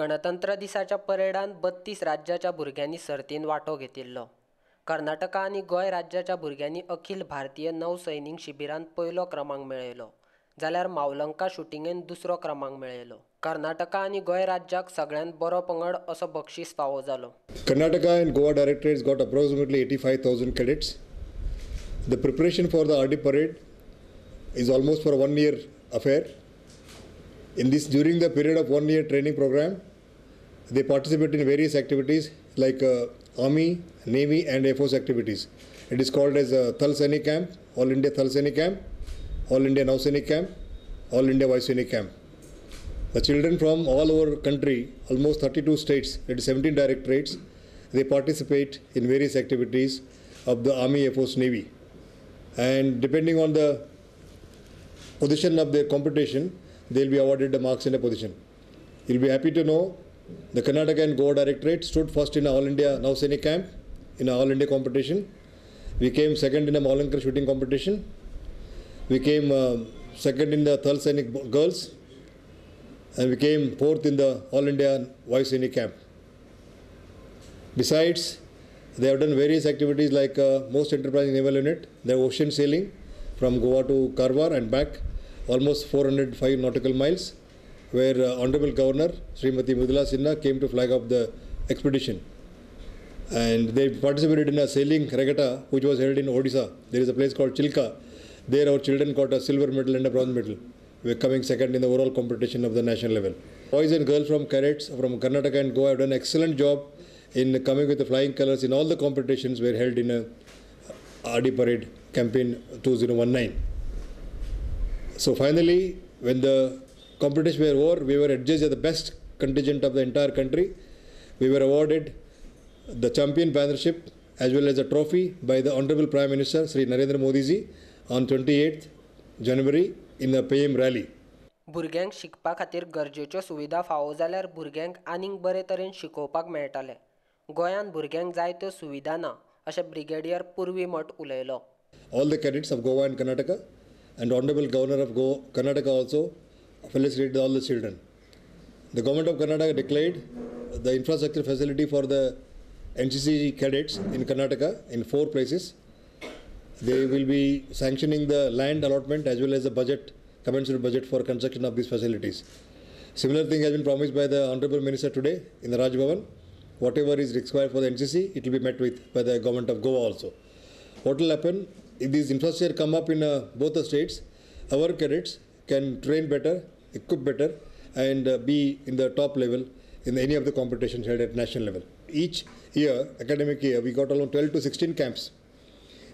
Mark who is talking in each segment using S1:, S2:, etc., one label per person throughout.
S1: गणतंत्र दिसाच्या परेडान 32 राज्याच्या भुरग्यांनी सर्तीन वांटो घेतिल्लो. कर्नाटका आनी गोंय राज्याच्या भुरग्यांनी अखिल भारतीय नौसैनिक शिबिरांत पयलो क्रमांक मेळयलो, जाल्यार मावलंका शुटिंगेंत दुसरो क्रमांक मेळयलो. कर्नाटका आनी गोंय राज्याक सगळ्यांत बरो पंगड असो बक्षीस फावो जालो.
S2: Karnataka and Goa directorates got approximately 85,000 cadets. The preparation for the RD parade is almost for a 1 year affair. During the period of 1 year training program, they participate in various activities like Army, Navy and Air Force activities. It is called as Thal Sainik Camp, All India Thal Sainik Camp, All India Nausainik Camp, All India Vaisainik Camp. The children from all over country, almost 32 states, that is 17 directorates, they participate in various activities of the Army, Air Force, Navy. And depending on the position of their competition, they will be awarded the marks in a position. You will be happy to know the Karnataka and Goa directorate stood first in All India Nausainik Camp in All India competition. We came second in the Maulankar shooting competition. We came second in the Thal Sainik girls. And we came fourth in the All India Vaisainik Camp. Besides, they have done various activities like most enterprising naval unit, the ocean sailing from Goa to Karwar and back, almost 405 nautical miles, where Honorable Governor Srimati Mridula Sinha came to flag off the expedition. And they participated in a sailing regatta which was held in Odisha. There is a place called Chilka. There our children got a silver medal and a bronze medal. We are coming second in the overall competition of the national level. Boys and girls from cadets from Karnataka and Goa have done an excellent job in coming with the flying colors in all the competitions were held in a RD Parade campaign 2019. So finally, when the competition were over, we were adjudged as the best contingent of the entire country. We were awarded the champion bannership as well as a trophy by the Honorable Prime Minister Sri Narendra Modi ji on 28th January in the PM rally.
S1: भुरग्यांक शिकपा खातीर गरजेच्यो सुविधा फावो जाल्यार भुरग्यांक आनीक बरे तरेन शिकोवपाक मेळटलें. गोंयांत भुरग्यांक जाय त्यो सुविधा ना अशें ब्रिगेडियर पुर्वी मठ उलयलो.
S2: All the cadets of Goa and Karnataka and Honorable Governor of Karnataka also felicitated all the children. The government of Karnataka declared the infrastructure facility for the NCC cadets in Karnataka in 4 places. They will be sanctioning the land allotment as well as the budget, commensurate budget for construction of these facilities. Similar thing has been promised by the Honorable Minister today in the Raj Bhavan. Whatever is required for the NCC, it will be met with by the government of Goa also. What will happen if these infrastructure come up in both the states? Our cadets can train better, equip better, and be in the top level in any of the competitions held at national level. Each year, academic year, we got around 12 to 16 camps.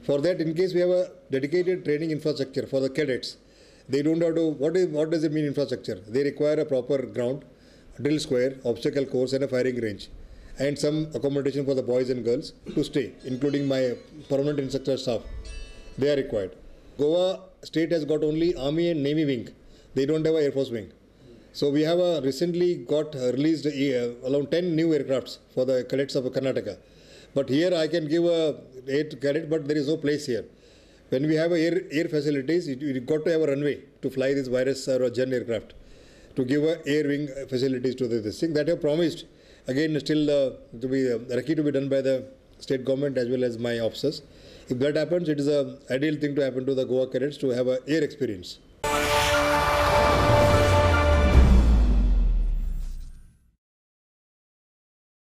S2: For that, in case we have a dedicated training infrastructure for the cadets, they don't have to, what does it mean infrastructure? They require a proper ground, drill square, obstacle course and a firing range, and some accommodation for the boys and girls to stay, including my permanent instructor staff. They are required. Goa state has got only Army and Navy wing. They don't have an Air Force wing. So we have recently got released around 10 new aircrafts for the cadets of Karnataka. But here I can give a 8 cadet, but there is no place here. When we have air facilities, we got to have a runway to fly this virus or a Jen aircraft, to give a air wing facilities to this thing that I have promised. Again, still to be lucky to be done by the state government as well as my officers. If that happens, it is an ideal thing to happen to the Goa cadets to have an air experience.